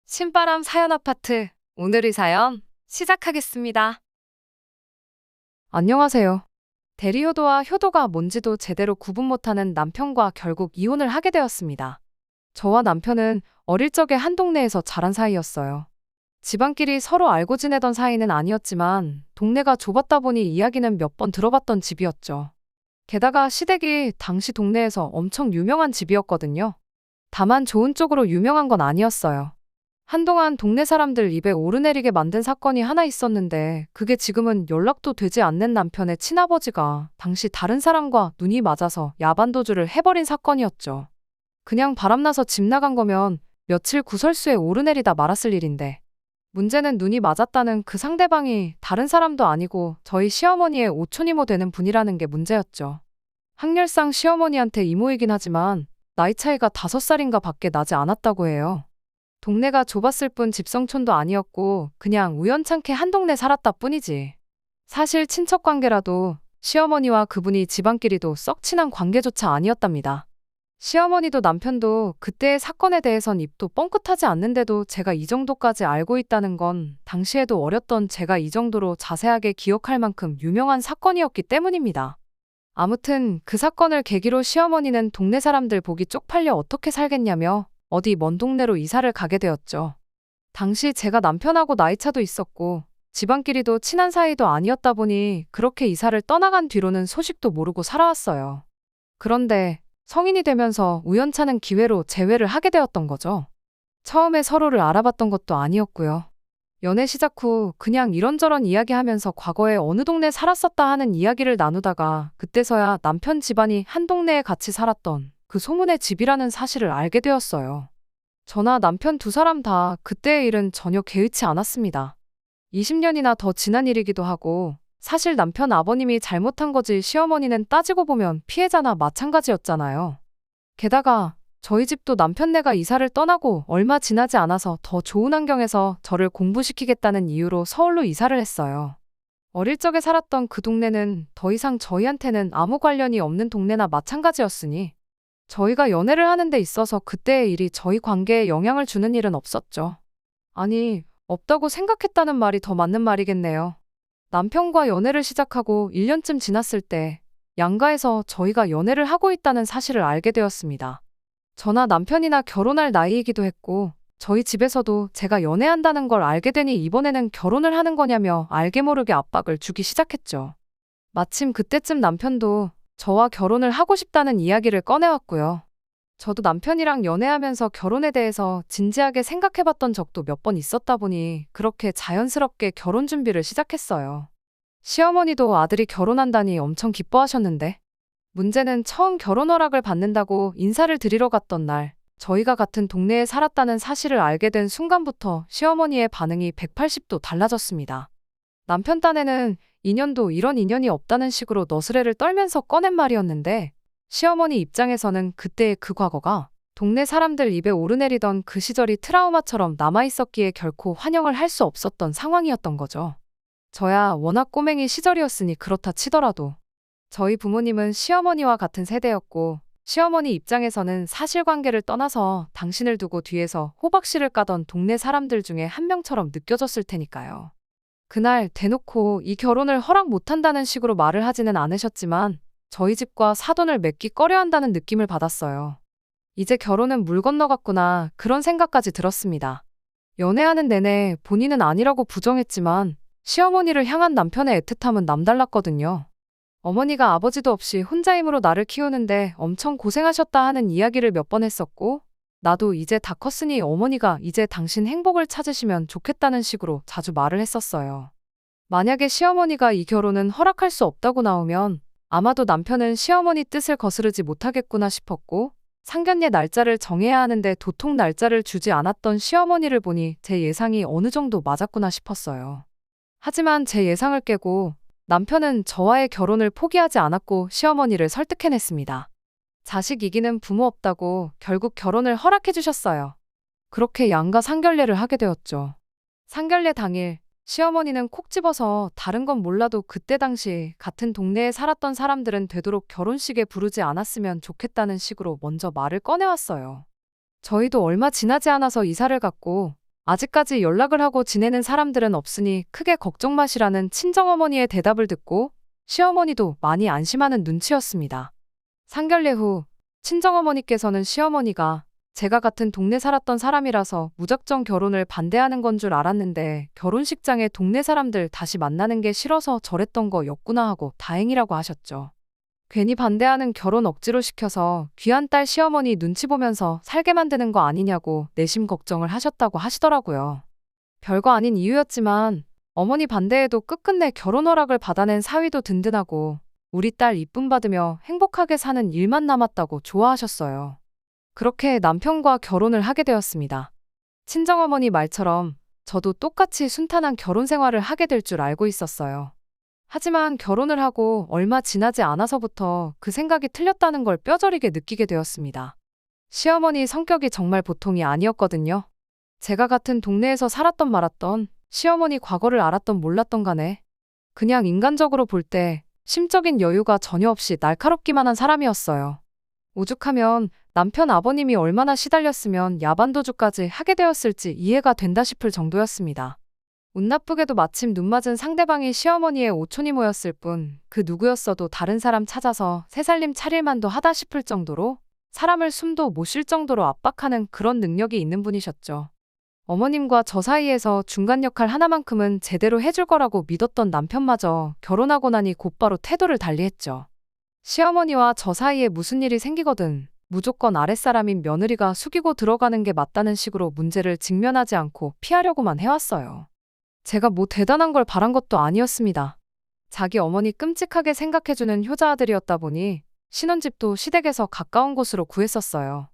신바람 사연 아파트. 오늘의 사연 시작하겠습니다. 안녕하세요. 대리효도와 효도가 뭔지도 제대로 구분 못하는 남편과 결국 이혼을 하게 되었습니다. 저와 남편은 어릴 적에 한 동네에서 자란 사이였어요. 집안끼리 서로 알고 지내던 사이는 아니었지만 동네가 좁았다 보니 이야기는 몇 번 들어봤던 집이었죠. 게다가 시댁이 당시 동네에서 엄청 유명한 집이었거든요. 다만 좋은 쪽으로 유명한 건 아니었어요. 한동안 동네 사람들 입에 오르내리게 만든 사건이 하나 있었는데 그게 지금은 연락도 되지 않는 남편의 친아버지가 당시 다른 사람과 눈이 맞아서 야반도주를 해버린 사건이었죠. 그냥 바람나서 집 나간 거면 며칠 구설수에 오르내리다 말았을 일인데 문제는 눈이 맞았다는 그 상대방이 다른 사람도 아니고 저희 시어머니의 오촌이모 되는 분이라는 게 문제였죠. 학렬상 시어머니한테 이모이긴 하지만 나이 차이가 5살인가 밖에 나지 않았다고 해요. 동네가 좁았을 뿐 집성촌도 아니었고 그냥 우연찮게 한 동네 살았다 뿐이지. 사실 친척 관계라도 시어머니와 그분이 집안끼리도 썩 친한 관계조차 아니었답니다. 시어머니도 남편도 그때의 사건에 대해선 입도 뻥끗하지 않는데도 제가 이 정도까지 알고 있다는 건 당시에도 어렸던 제가 이 정도로 자세하게 기억할 만큼 유명한 사건이었기 때문입니다. 아무튼 그 사건을 계기로 시어머니는 동네 사람들 보기 쪽팔려 어떻게 살겠냐며 어디 먼 동네로 이사를 가게 되었죠. 당시 제가 남편하고 나이차도 있었고 집안끼리도 친한 사이도 아니었다 보니 그렇게 이사를 떠나간 뒤로는 소식도 모르고 살아왔어요. 그런데 성인이 되면서 우연찮은 기회로 재회를 하게 되었던 거죠. 처음에 서로를 알아봤던 것도 아니었고요. 연애 시작 후 그냥 이런저런 이야기하면서 과거에 어느 동네 살았었다 하는 이야기를 나누다가 그때서야 남편 집안이 한 동네에 같이 살았던 그 소문의 집이라는 사실을 알게 되었어요. 저나 남편 두 사람 다 그때의 일은 전혀 개의치 않았습니다. 20년이나 더 지난 일이기도 하고 사실 남편 아버님이 잘못한 거지 시어머니는 따지고 보면 피해자나 마찬가지였잖아요. 게다가 저희 집도 남편네가 이사를 떠나고 얼마 지나지 않아서 더 좋은 환경에서 저를 공부시키겠다는 이유로 서울로 이사를 했어요. 어릴 적에 살았던 그 동네는 더 이상 저희한테는 아무 관련이 없는 동네나 마찬가지였으니 저희가 연애를 하는 데 있어서 그때의 일이 저희 관계에 영향을 주는 일은 없었죠. 아니, 없다고 생각했다는 말이 더 맞는 말이겠네요. 남편과 연애를 시작하고 1년쯤 지났을 때 양가에서 저희가 연애를 하고 있다는 사실을 알게 되었습니다. 저나 남편이나 결혼할 나이이기도 했고 저희 집에서도 제가 연애한다는 걸 알게 되니 이번에는 결혼을 하는 거냐며 알게 모르게 압박을 주기 시작했죠. 마침 그때쯤 남편도 저와 결혼을 하고 싶다는 이야기를 꺼내왔고요. 저도 남편이랑 연애하면서 결혼에 대해서 진지하게 생각해봤던 적도 몇 번 있었다 보니 그렇게 자연스럽게 결혼 준비를 시작했어요. 시어머니도 아들이 결혼한다니 엄청 기뻐하셨는데 문제는 처음 결혼 허락을 받는다고 인사를 드리러 갔던 날 저희가 같은 동네에 살았다는 사실을 알게 된 순간부터 시어머니의 반응이 180도 달라졌습니다. 남편 딴에는 인연도 이런 인연이 없다는 식으로 너스레를 떨면서 꺼낸 말이었는데 시어머니 입장에서는 그때의 그 과거가 동네 사람들 입에 오르내리던 그 시절이 트라우마처럼 남아있었기에 결코 환영을 할 수 없었던 상황이었던 거죠. 저야 워낙 꼬맹이 시절이었으니 그렇다 치더라도 저희 부모님은 시어머니와 같은 세대였고 시어머니 입장에서는 사실관계를 떠나서 당신을 두고 뒤에서 호박씨를 까던 동네 사람들 중에 한 명처럼 느껴졌을 테니까요. 그날 대놓고 이 결혼을 허락 못한다는 식으로 말을 하지는 않으셨지만 저희 집과 사돈을 맺기 꺼려한다는 느낌을 받았어요. 이제 결혼은 물 건너갔구나 그런 생각까지 들었습니다. 연애하는 내내 본인은 아니라고 부정했지만 시어머니를 향한 남편의 애틋함은 남달랐거든요. 어머니가 아버지도 없이 혼자 힘으로 나를 키우는데 엄청 고생하셨다 하는 이야기를 몇 번 했었고 나도 이제 다 컸으니 어머니가 이제 당신 행복을 찾으시면 좋겠다는 식으로 자주 말을 했었어요. 만약에 시어머니가 이 결혼은 허락할 수 없다고 나오면 아마도 남편은 시어머니 뜻을 거스르지 못하겠구나 싶었고 상견례 날짜를 정해야 하는데 도통 날짜를 주지 않았던 시어머니를 보니 제 예상이 어느 정도 맞았구나 싶었어요. 하지만 제 예상을 깨고 남편은 저와의 결혼을 포기하지 않았고 시어머니를 설득해냈습니다. 자식 이기는 부모 없다고 결국 결혼을 허락해 주셨어요. 그렇게 양가 상견례를 하게 되었죠. 상견례 당일 시어머니는 콕 집어서 다른 건 몰라도 그때 당시 같은 동네에 살았던 사람들은 되도록 결혼식에 부르지 않았으면 좋겠다는 식으로 먼저 말을 꺼내왔어요. 저희도 얼마 지나지 않아서 이사를 갔고 아직까지 연락을 하고 지내는 사람들은 없으니 크게 걱정 마시라는 친정어머니의 대답을 듣고 시어머니도 많이 안심하는 눈치였습니다. 상견례 후 친정어머니께서는 시어머니가 제가 같은 동네 살았던 사람이라서 무작정 결혼을 반대하는 건 줄 알았는데 결혼식장에 동네 사람들 다시 만나는 게 싫어서 저랬던 거였구나 하고 다행이라고 하셨죠. 괜히 반대하는 결혼 억지로 시켜서 귀한 딸 시어머니 눈치 보면서 살게 만드는 거 아니냐고 내심 걱정을 하셨다고 하시더라고요. 별거 아닌 이유였지만 어머니 반대에도 끝끝내 결혼 허락을 받아낸 사위도 든든하고 우리 딸 이쁨 받으며 행복하게 사는 일만 남았다고 좋아하셨어요. 그렇게 남편과 결혼을 하게 되었습니다. 친정어머니 말처럼 저도 똑같이 순탄한 결혼 생활을 하게 될 줄 알고 있었어요. 하지만 결혼을 하고 얼마 지나지 않아서부터 그 생각이 틀렸다는 걸 뼈저리게 느끼게 되었습니다. 시어머니 성격이 정말 보통이 아니었거든요. 제가 같은 동네에서 살았던 말았던 시어머니 과거를 알았던 몰랐던 간에 그냥 인간적으로 볼 때 심적인 여유가 전혀 없이 날카롭기만 한 사람이었어요. 오죽하면 남편 아버님이 얼마나 시달렸으면 야반도주까지 하게 되었을지 이해가 된다 싶을 정도였습니다. 운 나쁘게도 마침 눈 맞은 상대방이 시어머니의 오촌이 모였을 뿐 그 누구였어도 다른 사람 찾아서 새살림 차릴만도 하다 싶을 정도로 사람을 숨도 못 쉴 정도로 압박하는 그런 능력이 있는 분이셨죠. 어머님과 저 사이에서 중간 역할 하나만큼은 제대로 해줄 거라고 믿었던 남편마저 결혼하고 나니 곧바로 태도를 달리했죠. 시어머니와 저 사이에 무슨 일이 생기거든 무조건 아랫사람인 며느리가 숙이고 들어가는 게 맞다는 식으로 문제를 직면하지 않고 피하려고만 해왔어요. 제가 뭐 대단한 걸 바란 것도 아니었습니다. 자기 어머니 끔찍하게 생각해주는 효자 아들이었다 보니 신혼집도 시댁에서 가까운 곳으로 구했었어요.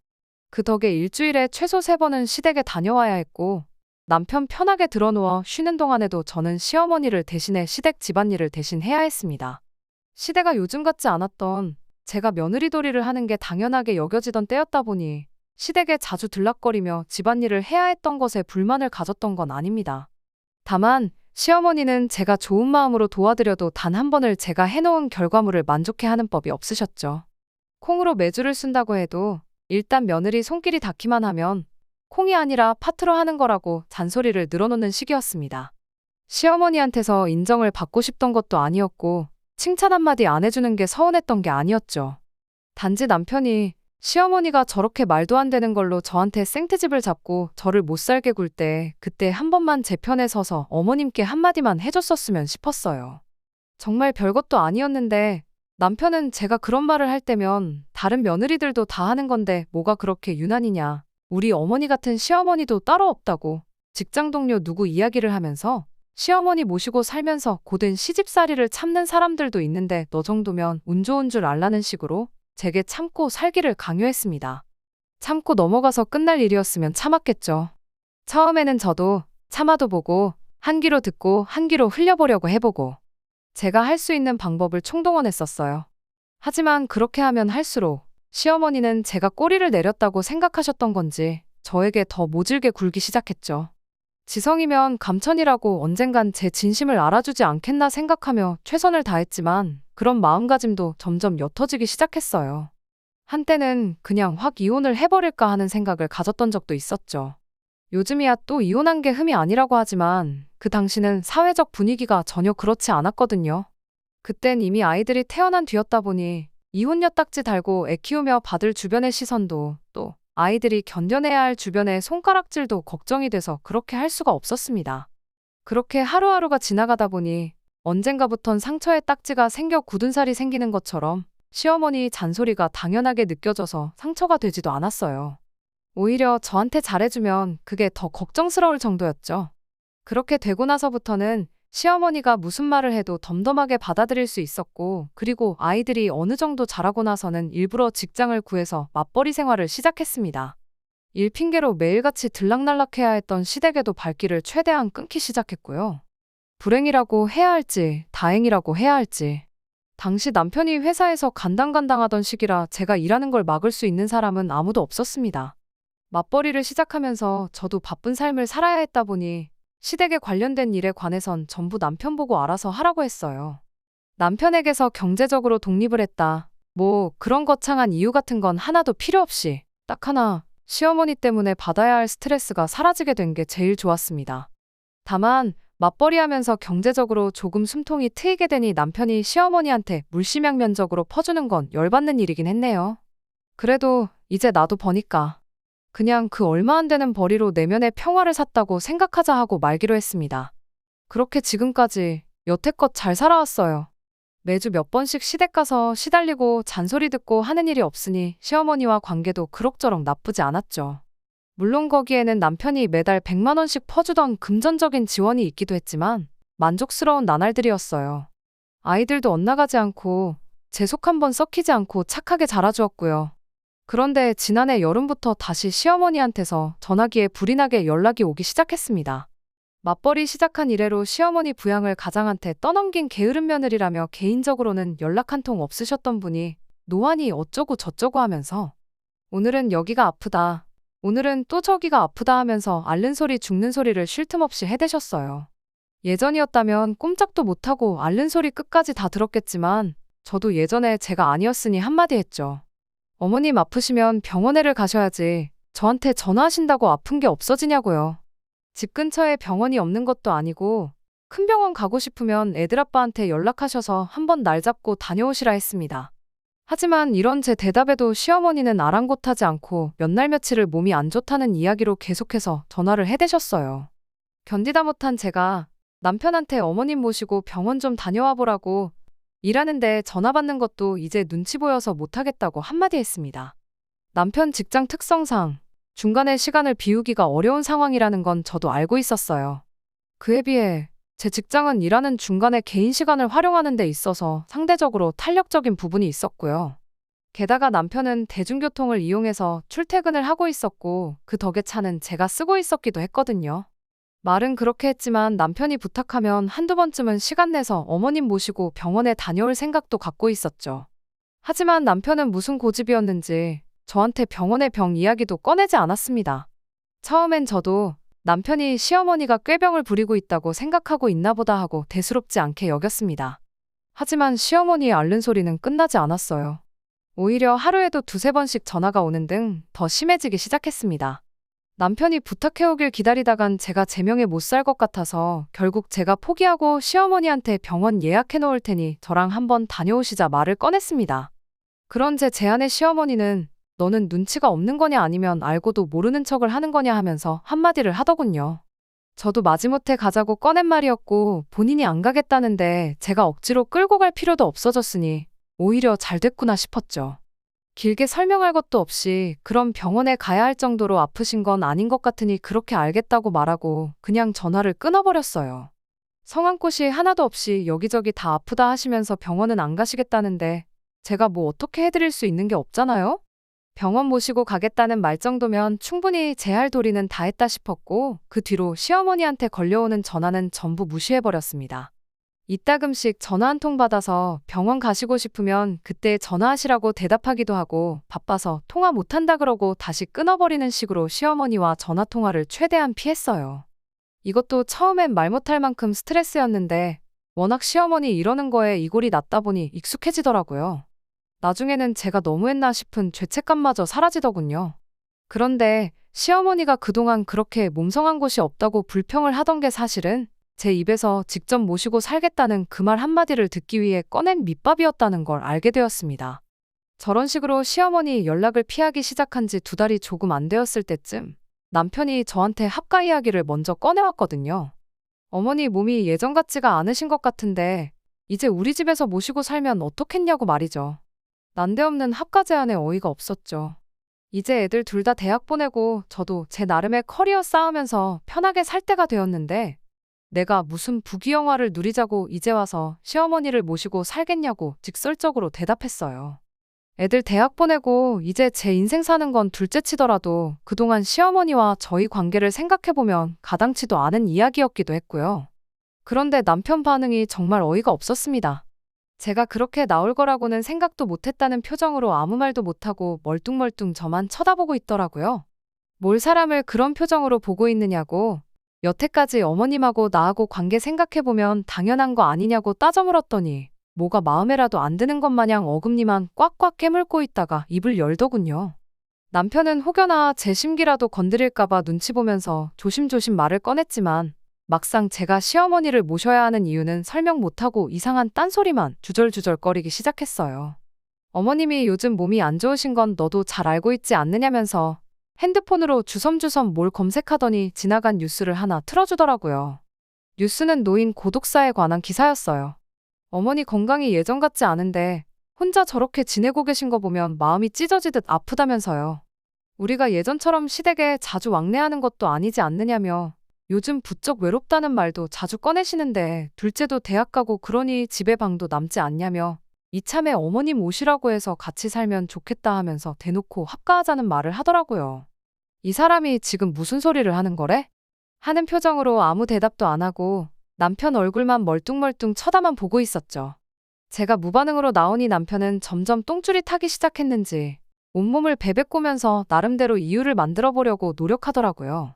그 덕에 일주일에 최소 3번은 시댁에 다녀와야 했고 남편 편하게 들어누워 쉬는 동안에도 저는 시어머니를 대신해 시댁 집안일을 대신 해야 했습니다. 시대가 요즘 같지 않았던 제가 며느리돌이를 하는 게 당연하게 여겨지던 때였다 보니 시댁에 자주 들락거리며 집안일을 해야 했던 것에 불만을 가졌던 건 아닙니다. 다만 시어머니는 제가 좋은 마음으로 도와드려도 단 한 번을 제가 해놓은 결과물을 만족해하는 법이 없으셨죠. 콩으로 메주를 쓴다고 해도 일단 며느리 손길이 닿기만 하면 콩이 아니라 파트로 하는 거라고 잔소리를 늘어놓는 시기였습니다. 시어머니한테서 인정을 받고 싶던 것도 아니었고 칭찬 한마디 안 해주는 게 서운했던 게 아니었죠. 단지 남편이 시어머니가 저렇게 말도 안 되는 걸로 저한테 생트집을 잡고 저를 못 살게 굴 때 그때 한 번만 제 편에 서서 어머님께 한마디만 해줬었으면 싶었어요. 정말 별것도 아니었는데 남편은 제가 그런 말을 할 때면 다른 며느리들도 다 하는 건데 뭐가 그렇게 유난이냐. 우리 어머니 같은 시어머니도 따로 없다고 직장 동료 누구 이야기를 하면서 시어머니 모시고 살면서 고된 시집살이를 참는 사람들도 있는데 너 정도면 운 좋은 줄 알라는 식으로 제게 참고 살기를 강요했습니다. 참고 넘어가서 끝날 일이었으면 참았겠죠. 처음에는 저도 참아도 보고 한 귀로 듣고 한 귀로 흘려보려고 해보고 제가 할 수 있는 방법을 총동원했었어요. 하지만 그렇게 하면 할수록 시어머니는 제가 꼬리를 내렸다고 생각하셨던 건지 저에게 더 모질게 굴기 시작했죠. 지성이면 감천이라고 언젠간 제 진심을 알아주지 않겠나 생각하며 최선을 다했지만 그런 마음가짐도 점점 옅어지기 시작했어요. 한때는 그냥 확 이혼을 해버릴까 하는 생각을 가졌던 적도 있었죠. 요즘이야 또 이혼한 게 흠이 아니라고 하지만 그 당시는 사회적 분위기가 전혀 그렇지 않았거든요. 그땐 이미 아이들이 태어난 뒤였다 보니 이혼녀 딱지 달고 애 키우며 받을 주변의 시선도 또 아이들이 견뎌내야 할 주변의 손가락질도 걱정이 돼서 그렇게 할 수가 없었습니다. 그렇게 하루하루가 지나가다 보니 언젠가부턴 상처에 딱지가 생겨 굳은 살이 생기는 것처럼 시어머니 잔소리가 당연하게 느껴져서 상처가 되지도 않았어요. 오히려 저한테 잘해주면 그게 더 걱정스러울 정도였죠. 그렇게 되고 나서부터는 시어머니가 무슨 말을 해도 덤덤하게 받아들일 수 있었고 그리고 아이들이 어느 정도 자라고 나서는 일부러 직장을 구해서 맞벌이 생활을 시작했습니다. 일 핑계로 매일같이 들락날락해야 했던 시댁에도 발길을 최대한 끊기 시작했고요. 불행이라고 해야 할지 다행이라고 해야 할지 당시 남편이 회사에서 간당간당하던 시기라 제가 일하는 걸 막을 수 있는 사람은 아무도 없었습니다. 맞벌이를 시작하면서 저도 바쁜 삶을 살아야 했다 보니 시댁에 관련된 일에 관해선 전부 남편 보고 알아서 하라고 했어요. 남편에게서 경제적으로 독립을 했다. 뭐 그런 거창한 이유 같은 건 하나도 필요 없이 딱 하나 시어머니 때문에 받아야 할 스트레스가 사라지게 된 게 제일 좋았습니다. 다만 맞벌이하면서 경제적으로 조금 숨통이 트이게 되니 남편이 시어머니한테 물심양면적으로 퍼주는 건 열받는 일이긴 했네요. 그래도 이제 나도 버니까 그냥 그 얼마 안 되는 벌이로 내면의 평화를 샀다고 생각하자 하고 말기로 했습니다. 그렇게 지금까지 여태껏 잘 살아왔어요. 매주 몇 번씩 시댁 가서 시달리고 잔소리 듣고 하는 일이 없으니 시어머니와 관계도 그럭저럭 나쁘지 않았죠. 물론 거기에는 남편이 매달 100만 원씩 퍼주던 금전적인 지원이 있기도 했지만 만족스러운 나날들이었어요. 아이들도 엇나가지 않고 제 속 한번 썩히지 않고 착하게 자라주었고요. 그런데 지난해 여름부터 다시 시어머니한테서 전화기에 불이 나게 연락이 오기 시작했습니다. 맞벌이 시작한 이래로 시어머니 부양을 가장한테 떠넘긴 게으른 며느리라며 개인적으로는 연락 한 통 없으셨던 분이 노안이 어쩌고 저쩌고 하면서 오늘은 여기가 아프다, 오늘은 또 저기가 아프다 하면서 앓는 소리 죽는 소리를 쉴 틈 없이 해대셨어요. 예전이었다면 꼼짝도 못하고 앓는 소리 끝까지 다 들었겠지만 저도 예전에 제가 아니었으니 한마디 했죠. 어머님 아프시면 병원에를 가셔야지 저한테 전화하신다고 아픈 게 없어지냐고요. 집 근처에 병원이 없는 것도 아니고 큰 병원 가고 싶으면 애들 아빠한테 연락하셔서 한번 날 잡고 다녀오시라 했습니다. 하지만 이런 제 대답에도 시어머니는 아랑곳하지 않고 몇 날 며칠을 몸이 안 좋다는 이야기로 계속해서 전화를 해대셨어요. 견디다 못한 제가 남편한테 어머님 모시고 병원 좀 다녀와 보라고 일하는데 전화 받는 것도 이제 눈치 보여서 못하겠다고 한마디 했습니다. 남편 직장 특성상 중간에 시간을 비우기가 어려운 상황이라는 건 저도 알고 있었어요. 그에 비해 제 직장은 일하는 중간에 개인 시간을 활용하는 데 있어서 상대적으로 탄력적인 부분이 있었고요. 게다가 남편은 대중교통을 이용해서 출퇴근을 하고 있었고 그 덕에 차는 제가 쓰고 있었기도 했거든요. 말은 그렇게 했지만 남편이 부탁하면 한두 번쯤은 시간 내서 어머님 모시고 병원에 다녀올 생각도 갖고 있었죠. 하지만 남편은 무슨 고집이었는지 저한테 병원의 병 이야기도 꺼내지 않았습니다. 처음엔 저도 남편이 시어머니가 꾀병을 부리고 있다고 생각하고 있나 보다 하고 대수롭지 않게 여겼습니다. 하지만 시어머니의 앓는 소리는 끝나지 않았어요. 오히려 하루에도 두세 번씩 전화가 오는 등 더 심해지기 시작했습니다. 남편이 부탁해오길 기다리다간 제가 제명에 못 살 것 같아서 결국 제가 포기하고 시어머니한테 병원 예약해 놓을 테니 저랑 한번 다녀오시자 말을 꺼냈습니다. 그런 제 제안에 시어머니는 너는 눈치가 없는 거냐 아니면 알고도 모르는 척을 하는 거냐 하면서 한마디를 하더군요. 저도 마지못해 가자고 꺼낸 말이었고 본인이 안 가겠다는데 제가 억지로 끌고 갈 필요도 없어졌으니 오히려 잘 됐구나 싶었죠. 길게 설명할 것도 없이 그럼 병원에 가야 할 정도로 아프신 건 아닌 것 같으니 그렇게 알겠다고 말하고 그냥 전화를 끊어버렸어요. 성한 곳이 하나도 없이 여기저기 다 아프다 하시면서 병원은 안 가시겠다는데 제가 뭐 어떻게 해드릴 수 있는 게 없잖아요? 병원 모시고 가겠다는 말 정도면 충분히 제 할 도리는 다 했다 싶었고 그 뒤로 시어머니한테 걸려오는 전화는 전부 무시해버렸습니다. 이따금씩 전화 한 통 받아서 병원 가시고 싶으면 그때 전화하시라고 대답하기도 하고 바빠서 통화 못한다 그러고 다시 끊어버리는 식으로 시어머니와 전화통화를 최대한 피했어요. 이것도 처음엔 말 못할 만큼 스트레스였는데 워낙 시어머니 이러는 거에 이골이 났다 보니 익숙해지더라고요. 나중에는 제가 너무했나 싶은 죄책감마저 사라지더군요. 그런데 시어머니가 그동안 그렇게 몸성한 곳이 없다고 불평을 하던 게 사실은 제 입에서 직접 모시고 살겠다는 그 말 한마디를 듣기 위해 꺼낸 밑밥이었다는 걸 알게 되었습니다. 저런 식으로 시어머니 연락을 피하기 시작한 지 2달이 조금 안 되었을 때쯤 남편이 저한테 합가 이야기를 먼저 꺼내왔거든요. 어머니 몸이 예전 같지가 않으신 것 같은데 이제 우리 집에서 모시고 살면 어떻겠냐고 말이죠. 난데없는 합가 제안에 어이가 없었죠. 이제 애들 둘 다 대학 보내고 저도 제 나름의 커리어 쌓으면서 편하게 살 때가 되었는데 내가 무슨 부귀영화를 누리자고 이제 와서 시어머니를 모시고 살겠냐고 직설적으로 대답했어요. 애들 대학 보내고 이제 제 인생 사는 건 둘째치더라도 그동안 시어머니와 저희 관계를 생각해보면 가당치도 않은 이야기였기도 했고요. 그런데 남편 반응이 정말 어이가 없었습니다. 제가 그렇게 나올 거라고는 생각도 못했다는 표정으로 아무 말도 못하고 멀뚱멀뚱 저만 쳐다보고 있더라고요. 뭘 사람을 그런 표정으로 보고 있느냐고 여태까지 어머님하고 나하고 관계 생각해보면 당연한 거 아니냐고 따져 물었더니 뭐가 마음에라도 안 드는 것 마냥 어금니만 꽉꽉 깨물고 있다가 입을 열더군요. 남편은 혹여나 제 심기라도 건드릴까봐 눈치 보면서 조심조심 말을 꺼냈지만 막상 제가 시어머니를 모셔야 하는 이유는 설명 못하고 이상한 딴소리만 주절주절거리기 시작했어요. 어머님이 요즘 몸이 안 좋으신 건 너도 잘 알고 있지 않느냐면서 핸드폰으로 주섬주섬 뭘 검색하더니 지나간 뉴스를 하나 틀어주더라고요. 뉴스는 노인 고독사에 관한 기사였어요. 어머니 건강이 예전 같지 않은데 혼자 저렇게 지내고 계신 거 보면 마음이 찢어지듯 아프다면서요. 우리가 예전처럼 시댁에 자주 왕래하는 것도 아니지 않느냐며 요즘 부쩍 외롭다는 말도 자주 꺼내시는데 둘째도 대학 가고 그러니 집에 방도 남지 않냐며 이참에 어머님 오시라고 해서 같이 살면 좋겠다 하면서 대놓고 합가하자는 말을 하더라고요. 이 사람이 지금 무슨 소리를 하는 거래? 하는 표정으로 아무 대답도 안 하고 남편 얼굴만 멀뚱멀뚱 쳐다만 보고 있었죠. 제가 무반응으로 나오니 남편은 점점 똥줄이 타기 시작했는지 온몸을 베베꼬면서 나름대로 이유를 만들어 보려고 노력하더라고요.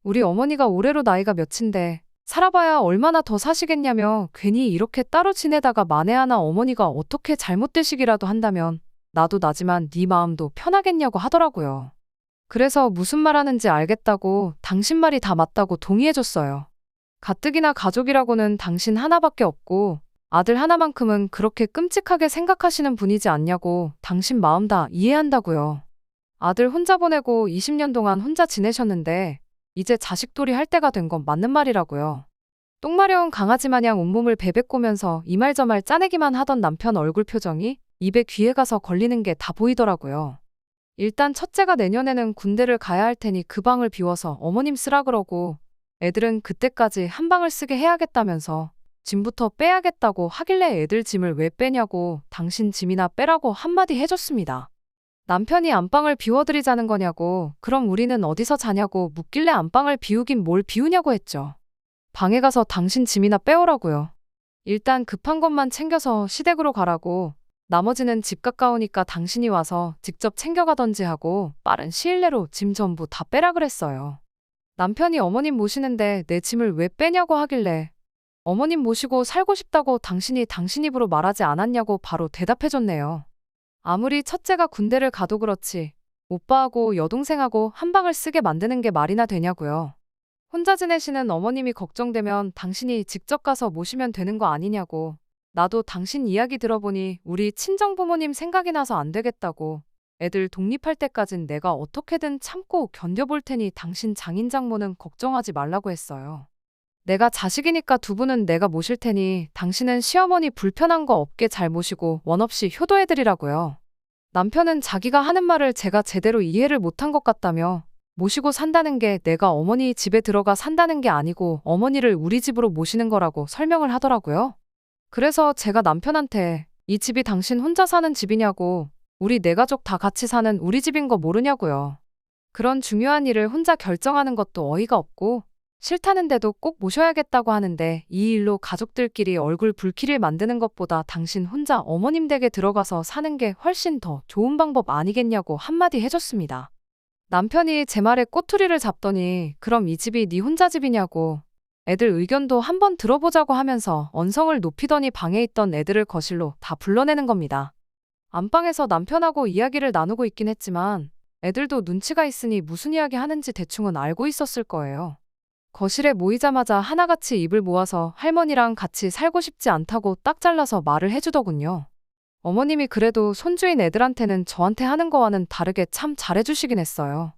우리 어머니가 올해로 나이가 몇인데 살아봐야 얼마나 더 사시겠냐며 괜히 이렇게 따로 지내다가 만에 하나 어머니가 어떻게 잘못되시기라도 한다면 나도 나지만 네 마음도 편하겠냐고 하더라고요. 그래서 무슨 말하는지 알겠다고 당신 말이 다 맞다고 동의해줬어요. 가뜩이나 가족이라고는 당신 하나밖에 없고 아들 하나만큼은 그렇게 끔찍하게 생각하시는 분이지 않냐고 당신 마음 다 이해한다고요. 아들 혼자 보내고 20년 동안 혼자 지내셨는데 이제 자식돌이 할 때가 된 건 맞는 말이라고요. 똥마려운 강아지 마냥 온몸을 베베꼬면서 이 말 저 말 짜내기만 하던 남편 얼굴 표정이 입에 귀에 가서 걸리는 게 다 보이더라고요. 일단 첫째가 내년에는 군대를 가야 할 테니 그 방을 비워서 어머님 쓰라 그러고 애들은 그때까지 한 방을 쓰게 해야겠다면서 짐부터 빼야겠다고 하길래 애들 짐을 왜 빼냐고 당신 짐이나 빼라고 한마디 해줬습니다. 남편이 안방을 비워드리자는 거냐고 그럼 우리는 어디서 자냐고 묻길래 안방을 비우긴 뭘 비우냐고 했죠. 방에 가서 당신 짐이나 빼오라고요. 일단 급한 것만 챙겨서 시댁으로 가라고 나머지는 집 가까우니까 당신이 와서 직접 챙겨가던지 하고 빠른 시일 내로 짐 전부 다 빼라 그랬어요. 남편이 어머님 모시는데 내 짐을 왜 빼냐고 하길래 어머님 모시고 살고 싶다고 당신이 당신 입으로 말하지 않았냐고 바로 대답해줬네요. 아무리 첫째가 군대를 가도 그렇지 오빠하고 여동생하고 한 방을 쓰게 만드는 게 말이나 되냐고요. 혼자 지내시는 어머님이 걱정되면 당신이 직접 가서 모시면 되는 거 아니냐고. 나도 당신 이야기 들어보니 우리 친정부모님 생각이 나서 안 되겠다고. 애들 독립할 때까진 내가 어떻게든 참고 견뎌볼 테니 당신 장인 장모는 걱정하지 말라고 했어요. 내가 자식이니까 두 분은 내가 모실 테니 당신은 시어머니 불편한 거 없게 잘 모시고 원 없이 효도해드리라고요. 남편은 자기가 하는 말을 제가 제대로 이해를 못한 것 같다며 모시고 산다는 게 내가 어머니 집에 들어가 산다는 게 아니고 어머니를 우리 집으로 모시는 거라고 설명을 하더라고요. 그래서 제가 남편한테 이 집이 당신 혼자 사는 집이냐고 우리 네 가족 다 같이 사는 우리 집인 거 모르냐고요. 그런 중요한 일을 혼자 결정하는 것도 어이가 없고 싫다는데도 꼭 모셔야겠다고 하는데 이 일로 가족들끼리 얼굴 붉히를 만드는 것보다 당신 혼자 어머님 댁에 들어가서 사는 게 훨씬 더 좋은 방법 아니겠냐고 한마디 해줬습니다. 남편이 제 말에 꼬투리를 잡더니 그럼 이 집이 네 혼자 집이냐고 애들 의견도 한번 들어보자고 하면서 언성을 높이더니 방에 있던 애들을 거실로 다 불러내는 겁니다. 안방에서 남편하고 이야기를 나누고 있긴 했지만 애들도 눈치가 있으니 무슨 이야기 하는지 대충은 알고 있었을 거예요. 거실에 모이자마자 하나같이 입을 모아서 할머니랑 같이 살고 싶지 않다고 딱 잘라서 말을 해주더군요. 어머님이 그래도 손주인 애들한테는 저한테 하는 거와는 다르게 참 잘해주시긴 했어요.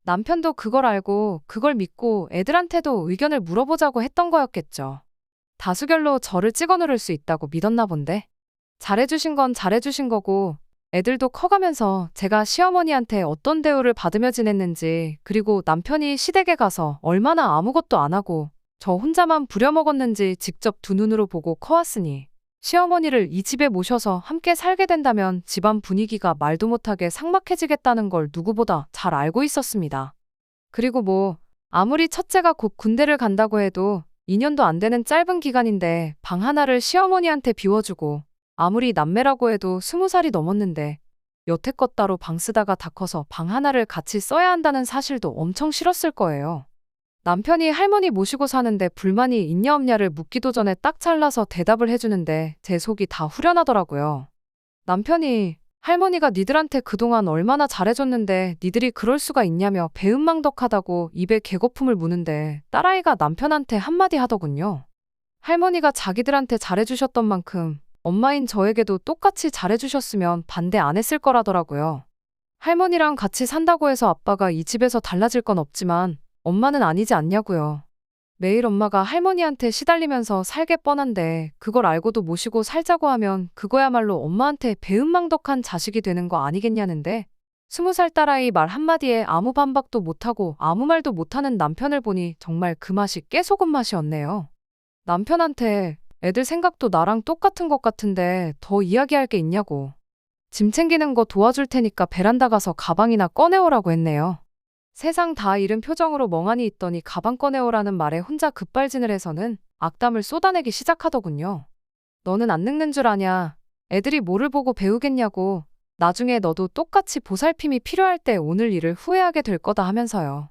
남편도 그걸 알고 그걸 믿고 애들한테도 의견을 물어보자고 했던 거였겠죠. 다수결로 저를 찍어 누를 수 있다고 믿었나 본데. 잘해주신 건 잘해주신 거고 애들도 커가면서 제가 시어머니한테 어떤 대우를 받으며 지냈는지 그리고 남편이 시댁에 가서 얼마나 아무것도 안 하고 저 혼자만 부려먹었는지 직접 두 눈으로 보고 커왔으니 시어머니를 이 집에 모셔서 함께 살게 된다면 집안 분위기가 말도 못하게 삭막해지겠다는 걸 누구보다 잘 알고 있었습니다. 그리고 뭐 아무리 첫째가 곧 군대를 간다고 해도 2년도 안 되는 짧은 기간인데 방 하나를 시어머니한테 비워주고 아무리 남매라고 해도 20살이 넘었는데 여태껏 따로 방 쓰다가 다 커서 방 하나를 같이 써야 한다는 사실도 엄청 싫었을 거예요. 남편이 할머니 모시고 사는데 불만이 있냐 없냐를 묻기도 전에 딱 잘라서 대답을 해주는데 제 속이 다 후련하더라고요. 남편이 할머니가 니들한테 그동안 얼마나 잘해줬는데 니들이 그럴 수가 있냐며 배은망덕하다고 입에 개거품을 무는데 딸아이가 남편한테 한마디 하더군요. 할머니가 자기들한테 잘해주셨던 만큼 엄마인 저에게도 똑같이 잘해주셨으면 반대 안 했을 거라더라고요. 할머니랑 같이 산다고 해서 아빠가 이 집에서 달라질 건 없지만 엄마는 아니지 않냐고요. 매일 엄마가 할머니한테 시달리면서 살게 뻔한데 그걸 알고도 모시고 살자고 하면 그거야말로 엄마한테 배은망덕한 자식이 되는 거 아니겠냐는데 20살 딸아이 말 한마디에 아무 반박도 못하고 아무 말도 못하는 남편을 보니 정말 그 맛이 깨소금 맛이었네요. 남편한테 애들 생각도 나랑 똑같은 것 같은데 더 이야기할 게 있냐고. 짐 챙기는 거 도와줄 테니까 베란다 가서 가방이나 꺼내오라고 했네요. 세상 다 잃은 표정으로 멍하니 있더니 가방 꺼내오라는 말에 혼자 급발진을 해서는 악담을 쏟아내기 시작하더군요. 너는 안 늙는 줄 아냐. 애들이 뭐를 보고 배우겠냐고. 나중에 너도 똑같이 보살핌이 필요할 때 오늘 일을 후회하게 될 거다 하면서요.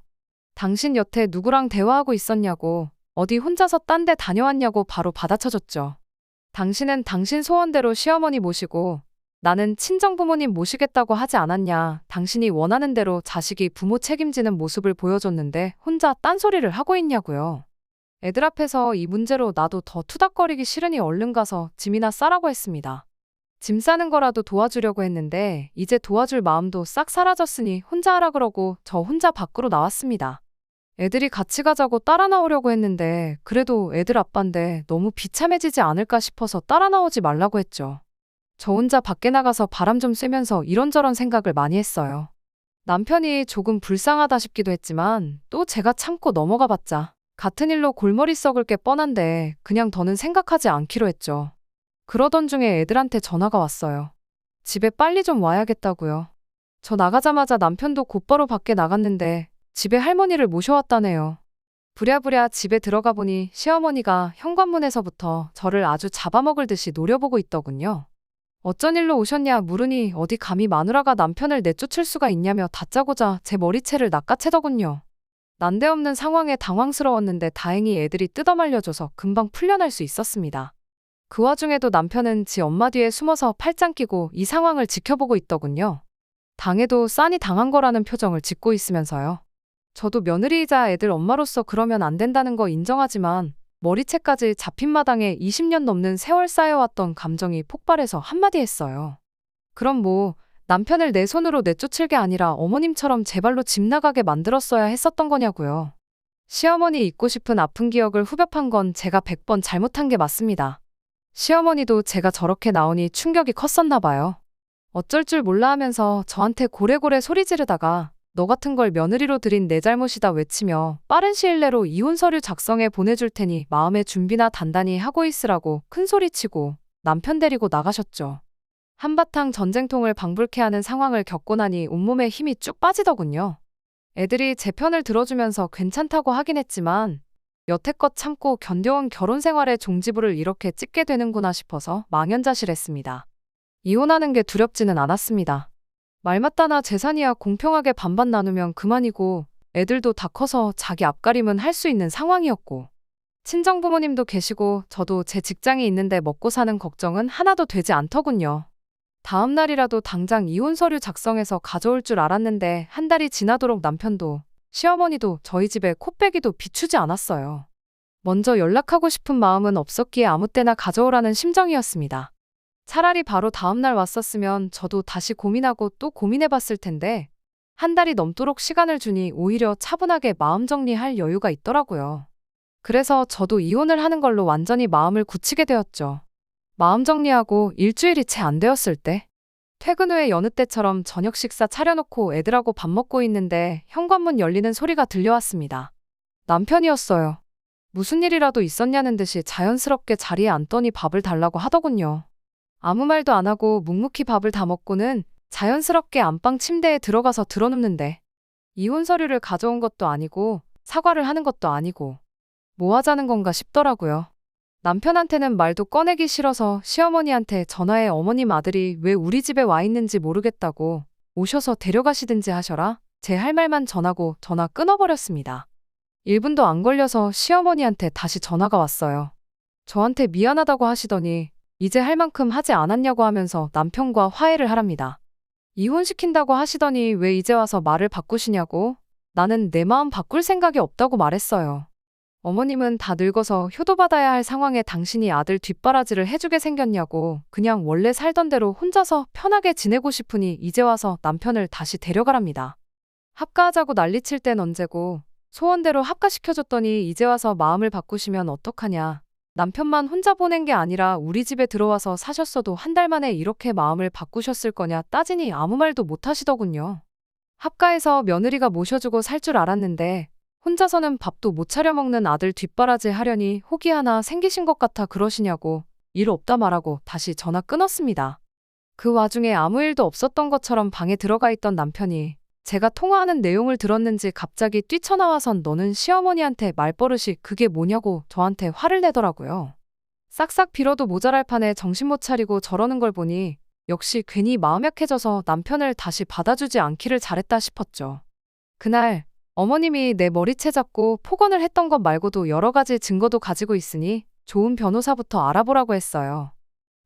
당신 여태 누구랑 대화하고 있었냐고. 어디 혼자서 딴 데 다녀왔냐고 바로 받아쳐줬죠. 당신은 당신 소원대로 시어머니 모시고 나는 친정부모님 모시겠다고 하지 않았냐. 당신이 원하는 대로 자식이 부모 책임지는 모습을 보여줬는데 혼자 딴소리를 하고 있냐고요. 애들 앞에서 이 문제로 나도 더 투닥거리기 싫으니 얼른 가서 짐이나 싸라고 했습니다. 짐 싸는 거라도 도와주려고 했는데 이제 도와줄 마음도 싹 사라졌으니 혼자 하라 그러고 저 혼자 밖으로 나왔습니다. 애들이 같이 가자고 따라 나오려고 했는데 그래도 애들 아빠인데 너무 비참해지지 않을까 싶어서 따라 나오지 말라고 했죠. 저 혼자 밖에 나가서 바람 좀 쐬면서 이런저런 생각을 많이 했어요. 남편이 조금 불쌍하다 싶기도 했지만 또 제가 참고 넘어가 봤자 같은 일로 골머리 썩을 게 뻔한데 그냥 더는 생각하지 않기로 했죠. 그러던 중에 애들한테 전화가 왔어요. 집에 빨리 좀 와야겠다고요. 저 나가자마자 남편도 곧바로 밖에 나갔는데 집에 할머니를 모셔왔다네요. 부랴부랴 집에 들어가 보니 시어머니가 현관문에서부터 저를 아주 잡아먹을 듯이 노려보고 있더군요. 어쩐 일로 오셨냐 물으니 어디 감히 마누라가 남편을 내쫓을 수가 있냐며 다짜고짜 제 머리채를 낚아채더군요. 난데없는 상황에 당황스러웠는데 다행히 애들이 뜯어말려줘서 금방 풀려날 수 있었습니다. 그 와중에도 남편은 지 엄마 뒤에 숨어서 팔짱 끼고 이 상황을 지켜보고 있더군요. 당해도 싼이 당한 거라는 표정을 짓고 있으면서요. 저도 며느리이자 애들 엄마로서 그러면 안 된다는 거 인정하지만 머리채까지 잡힌 마당에 20년 넘는 세월 쌓여왔던 감정이 폭발해서 한마디 했어요. 그럼 뭐 남편을 내 손으로 내쫓을 게 아니라 어머님처럼 제 발로 집 나가게 만들었어야 했었던 거냐고요. 시어머니 잊고 싶은 아픈 기억을 후벼판 건 제가 100번 잘못한 게 맞습니다. 시어머니도 제가 저렇게 나오니 충격이 컸었나 봐요. 어쩔 줄 몰라 하면서 저한테 고래고래 소리 지르다가 너 같은 걸 며느리로 들인 내 잘못이다 외치며 빠른 시일 내로 이혼 서류 작성해 보내줄 테니 마음의 준비나 단단히 하고 있으라고 큰 소리치고 남편 데리고 나가셨죠. 한바탕 전쟁통을 방불케 하는 상황을 겪고 나니 온몸에 힘이 쭉 빠지더군요. 애들이 제 편을 들어주면서 괜찮다고 하긴 했지만 여태껏 참고 견뎌온 결혼 생활의 종지부를 이렇게 찍게 되는구나 싶어서 망연자실했습니다. 이혼하는 게 두렵지는 않았습니다. 말 맞다나 재산이야 공평하게 반반 나누면 그만이고 애들도 다 커서 자기 앞가림은 할 수 있는 상황이었고 친정부모님도 계시고 저도 제 직장이 있는데 먹고 사는 걱정은 하나도 되지 않더군요. 다음 날이라도 당장 이혼 서류 작성해서 가져올 줄 알았는데 한 달이 지나도록 남편도 시어머니도 저희 집에 코빼기도 비추지 않았어요. 먼저 연락하고 싶은 마음은 없었기에 아무 때나 가져오라는 심정이었습니다. 차라리 바로 다음 날 왔었으면 저도 다시 고민하고 또 고민해봤을 텐데 한 달이 넘도록 시간을 주니 오히려 차분하게 마음 정리할 여유가 있더라고요. 그래서 저도 이혼을 하는 걸로 완전히 마음을 굳히게 되었죠. 마음 정리하고 일주일이 채 안 되었을 때 퇴근 후에 여느 때처럼 저녁 식사 차려놓고 애들하고 밥 먹고 있는데 현관문 열리는 소리가 들려왔습니다. 남편이었어요. 무슨 일이라도 있었냐는 듯이 자연스럽게 자리에 앉더니 밥을 달라고 하더군요. 아무 말도 안 하고 묵묵히 밥을 다 먹고는 자연스럽게 안방 침대에 들어가서 드러눕는데 이혼 서류를 가져온 것도 아니고 사과를 하는 것도 아니고 뭐 하자는 건가 싶더라고요. 남편한테는 말도 꺼내기 싫어서 시어머니한테 전화해 어머님 아들이 왜 우리 집에 와 있는지 모르겠다고 오셔서 데려가시든지 하셔라. 제 할 말만 전하고 전화 끊어버렸습니다. 1분도 안 걸려서 시어머니한테 다시 전화가 왔어요. 저한테 미안하다고 하시더니 이제 할 만큼 하지 않았냐고 하면서 남편과 화해를 하랍니다. 이혼시킨다고 하시더니 왜 이제 와서 말을 바꾸시냐고? 나는 내 마음 바꿀 생각이 없다고 말했어요. 어머님은 다 늙어서 효도받아야 할 상황에 당신이 아들 뒷바라지를 해주게 생겼냐고, 그냥 원래 살던 대로 혼자서 편하게 지내고 싶으니 이제 와서 남편을 다시 데려가랍니다. 합가하자고 난리칠 땐 언제고, 소원대로 합가시켜줬더니 이제 와서 마음을 바꾸시면 어떡하냐. 남편만 혼자 보낸 게 아니라 우리 집에 들어와서 사셨어도 한 달 만에 이렇게 마음을 바꾸셨을 거냐 따지니 아무 말도 못 하시더군요. 합가해서 며느리가 모셔주고 살 줄 알았는데 혼자서는 밥도 못 차려 먹는 아들 뒷바라지 하려니 혹이 하나 생기신 것 같아 그러시냐고 일 없다 말하고 다시 전화 끊었습니다. 그 와중에 아무 일도 없었던 것처럼 방에 들어가 있던 남편이 제가 통화하는 내용을 들었는지 갑자기 뛰쳐나와선 너는 시어머니한테 말버릇이 그게 뭐냐고 저한테 화를 내더라고요. 싹싹 빌어도 모자랄 판에 정신 못 차리고 저러는 걸 보니 역시 괜히 마음 약해져서 남편을 다시 받아주지 않기를 잘했다 싶었죠. 그날 어머님이 내 머리채 잡고 폭언을 했던 것 말고도 여러 가지 증거도 가지고 있으니 좋은 변호사부터 알아보라고 했어요.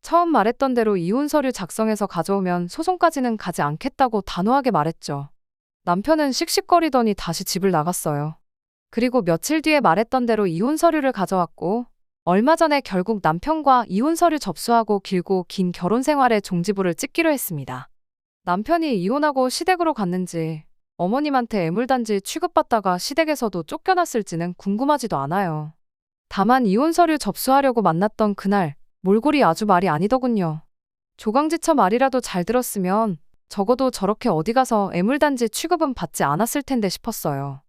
처음 말했던 대로 이혼 서류 작성해서 가져오면 소송까지는 가지 않겠다고 단호하게 말했죠. 남편은 씩씩거리더니 다시 집을 나갔어요. 그리고 며칠 뒤에 말했던 대로 이혼 서류를 가져왔고 얼마 전에 결국 남편과 이혼 서류 접수하고 길고 긴 결혼 생활의 종지부를 찍기로 했습니다. 남편이 이혼하고 시댁으로 갔는지 어머님한테 애물단지 취급받다가 시댁에서도 쫓겨났을지는 궁금하지도 않아요. 다만 이혼 서류 접수하려고 만났던 그날 몰골이 아주 말이 아니더군요. 조강지처 말이라도 잘 들었으면 적어도 저렇게 어디 가서 애물단지 취급은 받지 않았을 텐데 싶었어요.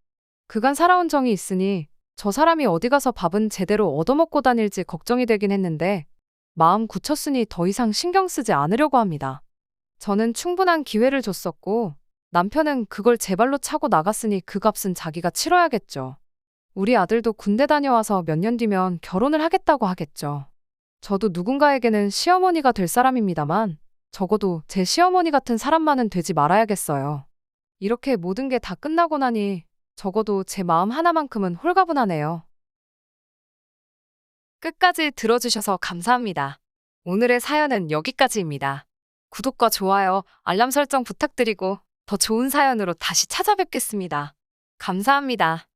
그간 살아온 정이 있으니 저 사람이 어디 가서 밥은 제대로 얻어먹고 다닐지 걱정이 되긴 했는데 마음 굳혔으니 더 이상 신경 쓰지 않으려고 합니다. 저는 충분한 기회를 줬었고 남편은 그걸 제 발로 차고 나갔으니 그 값은 자기가 치러야겠죠. 우리 아들도 군대 다녀와서 몇 년 뒤면 결혼을 하겠다고 하겠죠. 저도 누군가에게는 시어머니가 될 사람입니다만 적어도 제 시어머니 같은 사람만은 되지 말아야겠어요. 이렇게 모든 게 다 끝나고 나니 적어도 제 마음 하나만큼은 홀가분하네요. 끝까지 들어주셔서 감사합니다. 오늘의 사연은 여기까지입니다. 구독과 좋아요, 알람 설정 부탁드리고 더 좋은 사연으로 다시 찾아뵙겠습니다. 감사합니다.